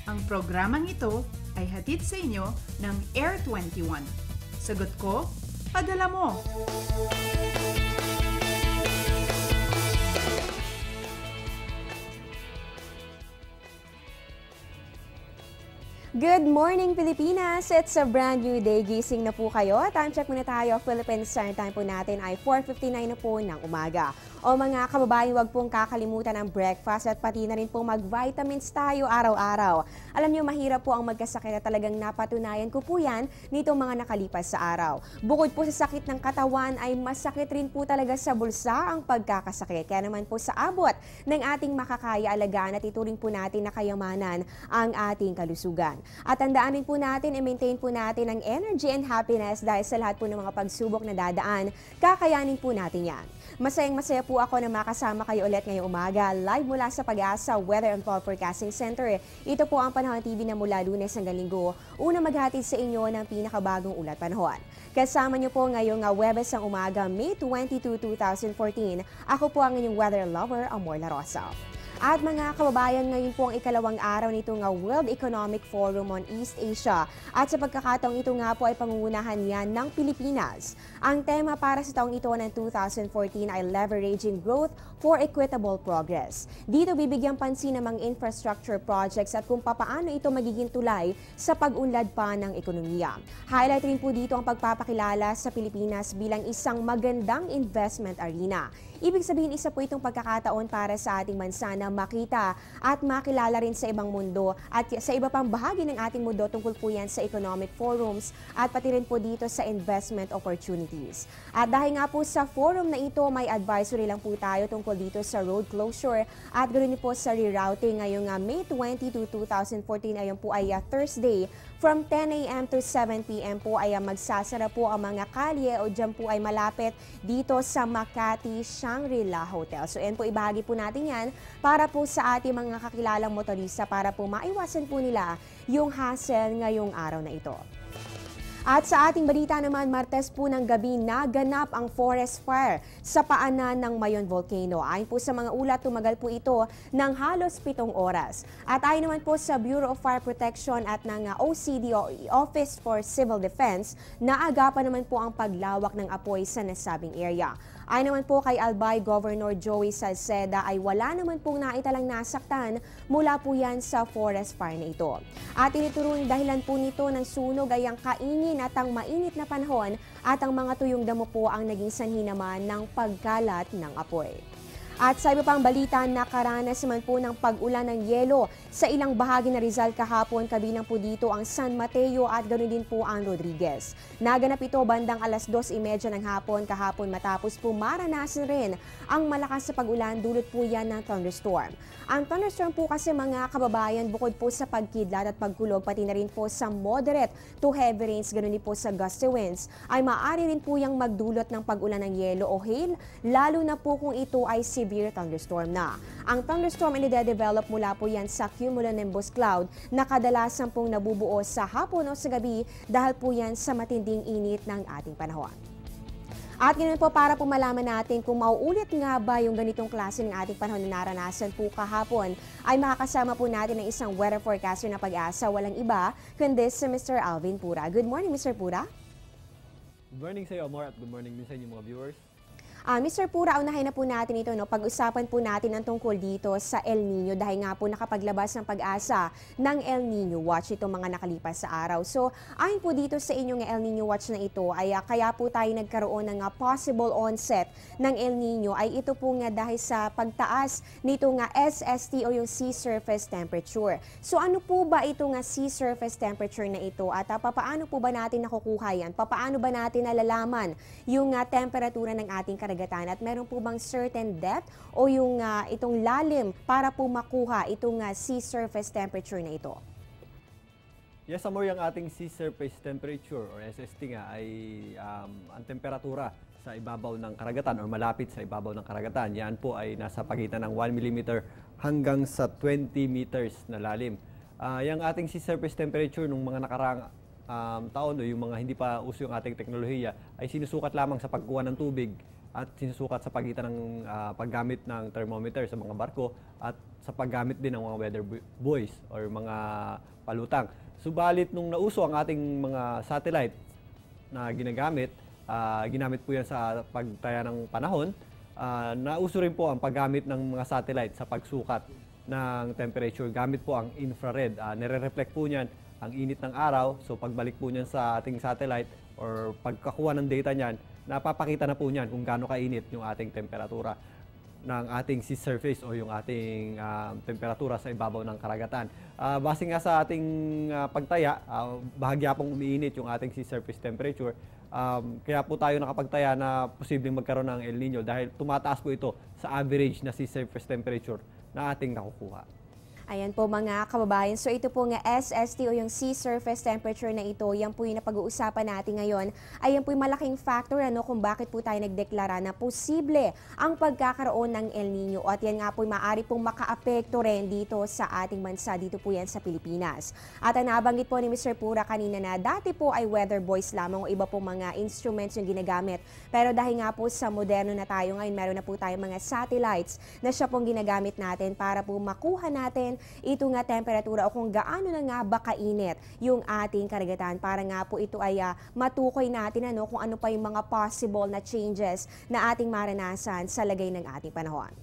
Ang programang ito ay hatid sa inyo ng Air 21. Sagot ko, padala mo! Good morning, Pilipinas! It's a brand new day. Gising na po kayo. Time check muna tayo. Philippine Standard Time po natin ay 4:59 na po ng umaga. O mga kababayan, huwag pong kakalimutan ang breakfast at pati na rin pong mag-vitamins tayo araw-araw. Alam niyo, mahirap po ang magkasakit at talagang napatunayan ko po yan nitong mga nakalipas sa araw. Bukod po sa sakit ng katawan ay masakit rin po talaga sa bulsa ang pagkakasakit. Kaya naman po sa abot ng ating makakaya alagaan at ituring po natin na kayamanan ang ating kalusugan. At tandaan rin po natin, i-maintain po natin ang energy and happiness dahil sa lahat po ng mga pagsubok na dadaan, kakayanin po natin yan. Masayang-masaya po ako na makasama kayo ulit ngayong umaga, live mula sa Pag-asa Weather and Forecasting Center. Ito po ang Panahon TV na mula Lunes hanggang Linggo, una maghatid sa inyo ng pinakabagong ulat panahon. Kasama niyo po ngayong Webes ang umaga, May 22, 2014. Ako po ang inyong weather lover, Amor La Rosa. At mga kababayan, ngayon po ang ikalawang araw nito nga World Economic Forum on East Asia. At sa pagkakataong ito nga po ay pangungunahan yan ng Pilipinas. Ang tema para sa taong ito ng 2014 ay Leveraging Growth for Equitable Progress. Dito bibigyan pansin ng mga infrastructure projects at kung papaano ito magiging tulay sa pag-unlad pa ng ekonomiya. Highlight rin po dito ang pagpapakilala sa Pilipinas bilang isang magandang investment arena. Ibig sabihin, isa po itong pagkakataon para sa ating bansa na makita at makilala rin sa ibang mundo at sa iba pang bahagi ng ating mundo tungkol po yan sa economic forums at pati rin po dito sa investment opportunities. At dahil nga po sa forum na ito, may advisory lang po tayo tungkol dito sa road closure at ganoon po sa rerouting ngayong May 22, 2014. Ayon po ay Thursday from 10 a.m. to 7 p.m. po ay magsasara po ang mga kalye o dyan po ay malapit dito sa Makati Shangri-La Hotel. So yan po, ibahagi po natin yan para po sa ating mga kakilalang motorista para po maiwasan po nila yung hassle ngayong araw na ito. At sa ating balita naman, Martes po ng gabi naganap ang forest fire sa paanan ng Mayon Volcano. Ayon po sa mga ulat, tumagal po ito ng halos 7 oras. At ayon naman po sa Bureau of Fire Protection at ng OCD o Office for Civil Defense, naagapan naman po ang paglawak ng apoy sa nasabing area. Ayon naman po kay Albay Governor Joey Salceda ay wala naman pong naitalang nasaktan mula po yan sa forest fire na ito. At initurong dahilan po nito ng sunog ay ang kaingin at ang mainit na panahon at ang mga tuyong damo po ang naging sanhi naman ng pagkalat ng apoy. At sa iba pang balita, nakaranas naman po ng pag-ulan ng yelo sa ilang bahagi ng Rizal kahapon, kabilang po dito ang San Mateo at ganoon din po ang Rodriguez. Naganap ito bandang alas 2:30 ng hapon kahapon matapos po maranasan rin ang malakas sa pag-ulan dulot po yan ng thunderstorm. Ang thunderstorm po kasi mga kababayan, bukod po sa pagkidlat at pagkulog, pati na rin po sa moderate to heavy rains, ganoon din po sa gusty winds, ay maaari rin po yung magdulot ng pag-ulan ng yelo o hail, lalo na po kung ito ay severe thunderstorm na. Ang thunderstorm ay nade-develop mula po yan sa cumulonimbus cloud na kadalasan pong nabubuo sa hapon o sa gabi dahil po yan sa matinding init ng ating panahon. At ganun po para po malaman natin kung mauulit nga ba yung ganitong klase ng ating panahon na naranasan po kahapon, ay makakasama po natin ng isang weather forecaster na Pag-asa, walang iba kundi si Mr. Alvin Pura. Good morning, Mr. Pura. Good morning sa iyo, Amor, at good morning din sa inyo mga viewers. Mr. Pura, unahin na po natin ito. No? Pag-usapan po natin ang tungkol dito sa El Nino dahil nga po nakapaglabas ng Pag-asa ng El Nino Watch itong mga nakalipas sa araw. So, ayon po dito sa inyong El Nino Watch na ito, ay kaya po tayo nagkaroon ng possible onset ng El Nino ay ito po nga dahil sa pagtaas nito nga SST o yung sea surface temperature. So, ano po ba ito nga sea surface temperature na ito at papaano po ba natin nakukuha yan? Papaano ba natin nalalaman yung temperatura ng ating karagatan? At meron po bang certain depth o yung itong lalim para po makuha itong sea surface temperature na ito? Yes, Amor, yung ating sea surface temperature or SST nga ay ang temperatura sa ibabaw ng karagatan or malapit sa ibabaw ng karagatan. Yan po ay nasa pagitan ng 1 mm hanggang sa 20 meters na lalim. Yung ating sea surface temperature nung mga nakaraang taon o yung mga hindi pa uso yung ating teknolohiya ay sinusukat lamang sa pagkuha ng tubig at sinusukat sa pagitan ng paggamit ng thermometer sa mga barko at sa paggamit din ng mga weather buoys or mga palutang. Subalit nung nauso ang ating mga satellite na ginamit po yan sa pagtaya ng panahon, nauso rin po ang paggamit ng mga satellite sa pagsukat ng temperature. Gamit po ang infrared. Nire-reflect po niyan ang init ng araw. So pagbalik po niyan sa ating satellite or pagkakuha ng data niyan, napapakita na po niyan kung gaano kainit yung ating temperatura ng ating sea surface o yung ating temperatura sa ibabaw ng karagatan. Base nga sa ating pagtaya, bahagya pong umiinit yung ating sea surface temperature. Kaya po tayo nakapagtaya na posibleng magkaroon ng El Nino dahil tumataas po ito sa average na sea surface temperature na ating nakukuha. Ayan po mga kababayan. So ito po nga SST o yung sea surface temperature na ito, yan po yung napag-uusapan natin ngayon. Ayan po yung malaking factor kung bakit po tayo nagdeklara na posible ang pagkakaroon ng El Nino. At yan nga po yung maaari pong makaapekto rin dito sa ating bansa, dito po yan sa Pilipinas. At nabanggit po ni Mr. Pura kanina na dati po ay weather buoys lamang o iba pong mga instruments yung ginagamit. Pero dahil nga po sa moderno na tayo ngayon, meron na po tayong mga satellites na siya pong ginagamit natin para po makuha natin ito nga temperatura o kung gaano na nga ba kainit yung ating karagatan para nga po ito ay matukoy natin kung ano pa yung mga possible na changes na ating maranasan sa lagay ng ating panahon.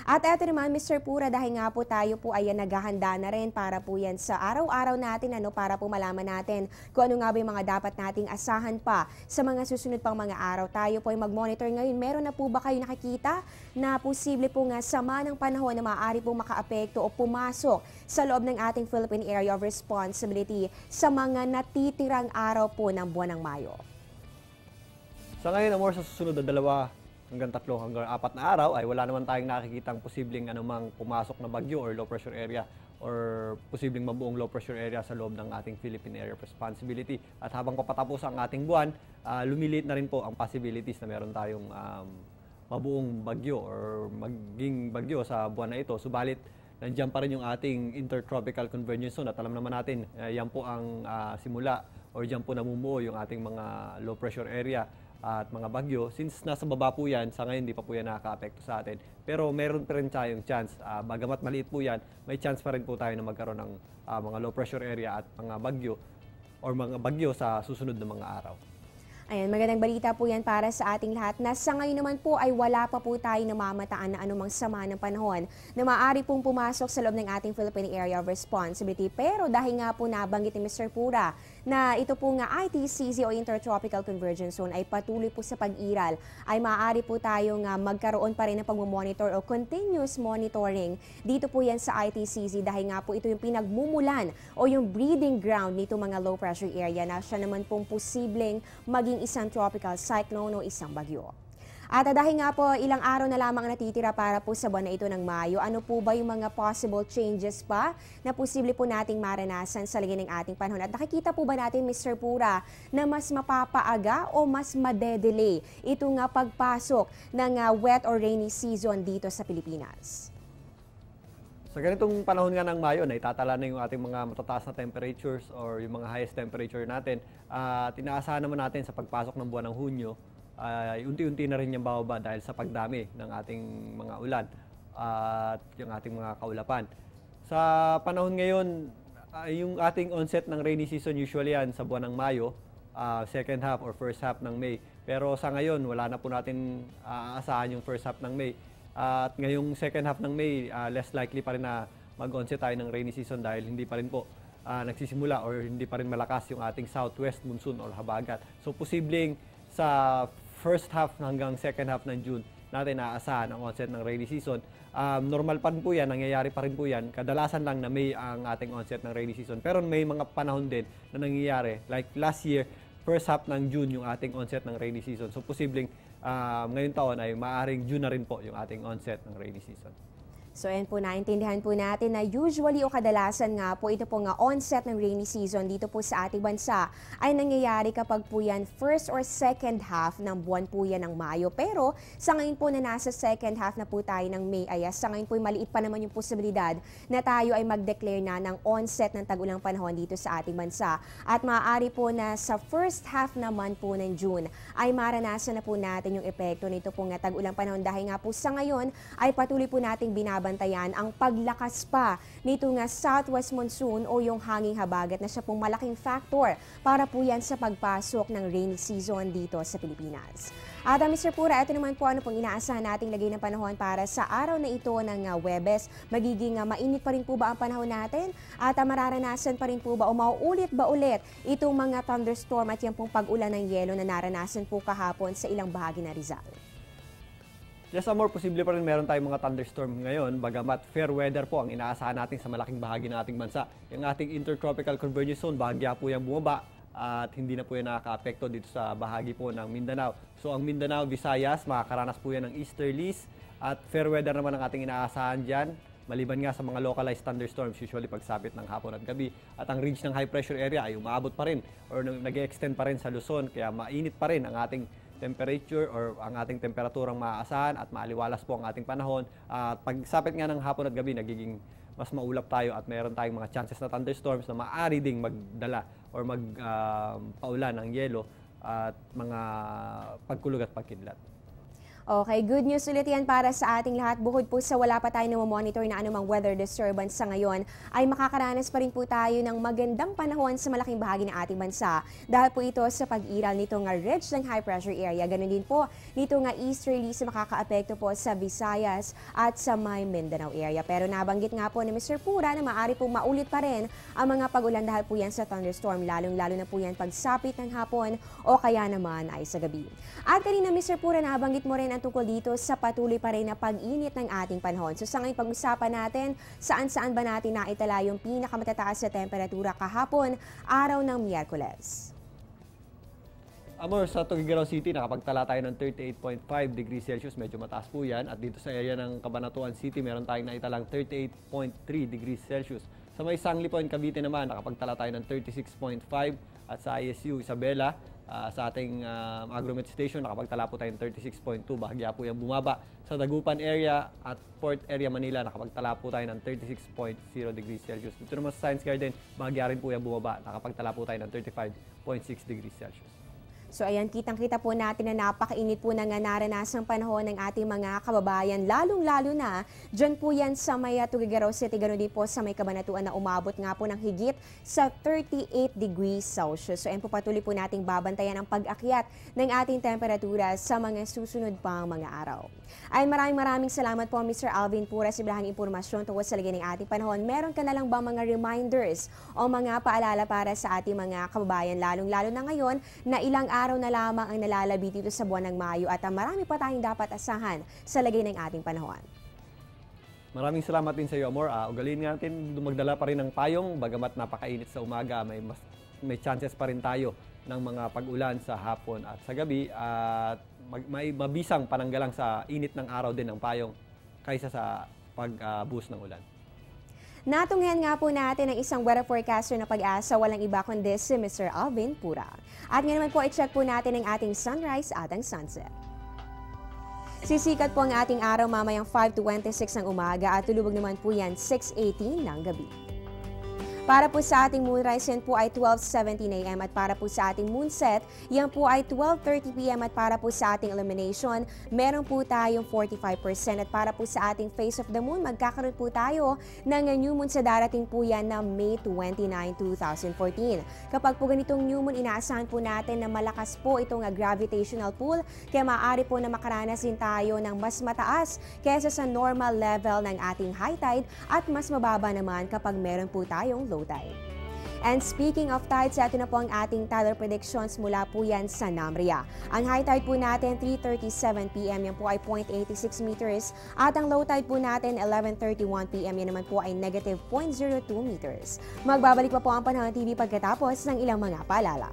At eto naman, Mr. Pura, dahil nga po tayo po ay naghahanda na rin para po yan sa araw-araw natin, para po malaman natin kung ano nga ba yung mga dapat nating asahan pa sa mga susunod pang mga araw. Tayo po ay mag-monitor ngayon. Meron na po ba kayo nakikita na posible po nga sama ng panahon na maaari po makaapekto o pumasok sa loob ng ating Philippine Area of Responsibility sa mga natitirang araw po ng buwan ng Mayo? Sa ngayon, Amor, sa susunod na 2 hanggang 3 hanggang 4 na araw ay wala naman tayong nakikitang posibleng anumang pumasok na bagyo or low pressure area or posibleng mabuong low pressure area sa loob ng ating Philippine Area of Responsibility. At habang papatapos ang ating buwan, lumiliit na rin po ang possibilities na meron tayong mabuong bagyo or maging bagyo sa buwan na ito. Subalit, nandiyan pa rin yung ating intertropical convergence zone at alam naman natin, yan po ang simula or diyan po namumuo yung ating mga low pressure area at mga bagyo. Since nasa baba po yan, sa ngayon hindi pa po yan nakaka-apekto sa atin. Pero meron pa rin tayong chance, bagamat maliit po yan, may chance pa rin po tayo na magkaroon ng mga low pressure area at mga bagyo or mga bagyo sa susunod na mga araw. Ayan, magandang balita po yan para sa ating lahat na sa ngayon naman po ay wala pa po tayo namamataan na anumang sama ng panahon na maaari pong pumasok sa loob ng ating Philippine Area of Responsibility. Pero dahil nga po nabanggit ni Mr. Pura na ito po nga ITCZ o Intertropical Convergence Zone ay patuloy po sa pag-iral, ay maaari po tayong magkaroon pa rin ng pag-monitor o continuous monitoring dito po yan sa ITCZ dahil nga po ito yung pinagmumulan o yung breeding ground nito mga low pressure area na siya naman pong posibleng maging isang tropical cyclone o isang bagyo. At dahil nga po ilang araw na lamang natitira para po sa buwan na ito ng Mayo, ano po ba yung mga possible changes pa na posible po nating maranasan sa lagay ng ating panahon? At nakikita po ba natin, Mr. Pura, na mas mapapaaga o mas madedelay ito nga pagpasok ng wet or rainy season dito sa Pilipinas? Sa ganitong panahon nga ng Mayo, na itatala na yung ating mga matataas na temperatures or yung mga highest temperature natin, at inaasahan naman natin sa pagpasok ng buwan ng Hunyo, ay unti-unti na rin yung bababa dahil sa pagdami ng ating mga ulan at yung ating mga kaulapan. Sa panahon ngayon, yung ating onset ng rainy season usually yan sa buwan ng Mayo, second half or first half ng May. Pero sa ngayon, wala na po natin aasahan yung first half ng May. At ngayong second half ng May, less likely pa rin na mag-onset tayo ng rainy season dahil hindi pa rin po nagsisimula or hindi pa rin malakas yung ating southwest monsoon or habagat. So posibleng sa first half hanggang second half ng June natin naaasahan ang onset ng rainy season. Normal pa rin po yan, nangyayari pa rin po yan. Kadalasan lang na May ang ating onset ng rainy season. Pero may mga panahon din na nangyayari. Like last year, first half ng June yung ating onset ng rainy season. So posibleng ngayong taon ay maaaring June na rin po yung ating onset ng rainy season. So ayan po, naintindihan po natin na usually o kadalasan nga po ito po nga onset ng rainy season dito po sa ating bansa ay nangyayari kapag po yan first or second half ng buwan po yan ng Mayo. Pero sa ngayon po na nasa second half na po tayo ng May, ay sa ngayon po maliit pa naman yung posibilidad na tayo ay mag-declare na ng onset ng tag-ulang panahon dito sa ating bansa. At maaari po na sa first half naman po ng June ay maranasan na po natin yung epekto nito po nga tag-ulang panahon dahil nga po sa ngayon ay patuloy po nating binabalik babantayan ang paglakas pa nito nga southwest monsoon o yung hanging habagat na siya pong malaking factor para po yan sa pagpasok ng rainy season dito sa Pilipinas. At Mr. Pura, ito naman po ano pong inaasahan nating lagay ng panahon para sa araw na ito ng Huwebes. Magiging mainit pa rin po ba ang panahon natin? At mararanasan pa rin po ba o mauulit ba ulit itong mga thunderstorm at yan pong pag-ulan ng yelo na naranasan po kahapon sa ilang bahagi ng Rizal? Yes, Amor, posible pa rin meron tayong mga thunderstorm ngayon, bagamat fair weather po ang inaasahan natin sa malaking bahagi ng ating bansa. Yung ating intertropical convergence zone, bahagya po yung bumaba at hindi na po yan nakaka-apekto dito sa bahagi po ng Mindanao. So ang Mindanao, Visayas, makakaranas po yan ng easterlies at fair weather naman ang ating inaasahan dyan. Maliban nga sa mga localized thunderstorms, usually pagsapit ng hapon at gabi. At ang ridge ng high pressure area ay umaabot pa rin or nag-extend pa rin sa Luzon, kaya mainit pa rin ang ating temperature or ang ating temperaturang maaasahan at maaliwalas po ang ating panahon. At pagsapit nga ng hapon at gabi, nagiging mas maulap tayo at meron tayong mga chances na thunderstorms na maaari ding magdala or magpaulan ng yelo at mga pagkulog at pagkidlat. Okay, good news ulit yan para sa ating lahat. Bukod po sa wala pa tayo na monitor na anumang weather disturbance sa ngayon, ay makakaranas pa rin po tayo ng magandang panahon sa malaking bahagi ng ating bansa. Dahil po ito sa pag-iral nito nga ridge ng high pressure area. Ganun din po nito nga easterlies na makaka-apekto po sa Visayas at sa may Mindanao area. Pero nabanggit nga po ni Mr. Pura na maaari po maulit pa rin ang mga pag-ulan dahil po yan sa thunderstorm. Lalong-lalo na po yan pagsapit ng hapon o kaya naman ay sa gabi. At kanina Mr. Pura, nabanggit mo rin ang tungkol dito sa patuloy pa rin na pag-init ng ating panahon. So sa ngayon pag-usapan natin, saan-saan ba natin naitala yung pinakamatataas na temperatura kahapon, araw ng Miyerkules? Amor, sa Tuguegarao City, nakapagtala tayo ng 38.5 degrees Celsius. Medyo mataas po yan. At dito sa area ng Cabanatuan City, meron tayong naitalang 38.3 degrees Celsius. Sa may Sangli Point, Cavite naman, nakapagtala tayo ng 36.5. At sa ISU, Isabela, sa ating Agromet Station, nakapagtala po tayo ng 36.2. Bahagya po yung bumaba. Sa Dagupan area at Port area Manila, nakapagtala po tayo ng 36.0 degrees Celsius. Dito naman sa Science Garden, bahagya rin po yung bumaba. Nakapagtala po tayo ng 35.6 degrees Celsius. So ayan, kitang-kita po natin na napakainit po na nga naranasang panahon ng ating mga kababayan, lalong-lalo na dyan po yan sa may Tuguegarao City, ganoon din po sa may Cabanatuan na umabot nga po ng higit sa 38 degrees Celsius. So ayan po, patuloy po nating babantayan ang pag-akyat ng ating temperatura sa mga susunod pang mga araw. Ay maraming salamat po Mr. Alvin Pura sa bilahang impormasyon tungkol sa lagay ng ating panahon. Meron ka na lang ba mga reminders o mga paalala para sa ating mga kababayan, lalong-lalo na ngayon na ilang araw na lamang ang nalalabi dito sa buwan ng Mayo at marami pa tayong dapat asahan sa lagay ng ating panahon? Maraming salamat din sa iyo, Amor. Ugaliin natin magdala pa rin ng payong, bagamat napakainit sa umaga, may chances pa rin tayo ng mga pag-ulan sa hapon at sa gabi at may mabisang pananggalang sa init ng araw din ng payong kaysa sa pag-boost ng ulan. Natunghayan nga po natin ang isang weather forecaster na Pag-asa, walang iba kundi si Mr. Alvin Pura. At ngayon naman po, i-check po natin ang ating sunrise at ang sunset. Sisikat po ang ating araw mamayang 5:26 ng umaga at tulubog naman po yan 6:18 ng gabi. Para po sa ating moonrise, yan po ay 12:17 AM at para po sa ating moonset, yan po ay 12:30 PM at para po sa ating illumination, meron po tayong 45% at para po sa ating face of the moon, magkakaroon po tayo ng new moon sa darating po yan na May 29, 2014. Kapag po ganitong new moon, inaasahan po natin na malakas po itong gravitational pull, kaya maaari po na makaranas din tayo ng mas mataas kaysa sa normal level ng ating high tide at mas mababa naman kapag meron po tayong low tide. And speaking of tides, ito na po ang ating tidal predictions mula po yan sa NAMRIA. Ang high tide po natin 3:37 PM, yan po ay 0.86 meters. At ang low tide po natin 11:31 PM, yan naman po ay negative 0.02 meters. Magbabalik pa po ang Panahon TV pagkatapos ng ilang mga paalala.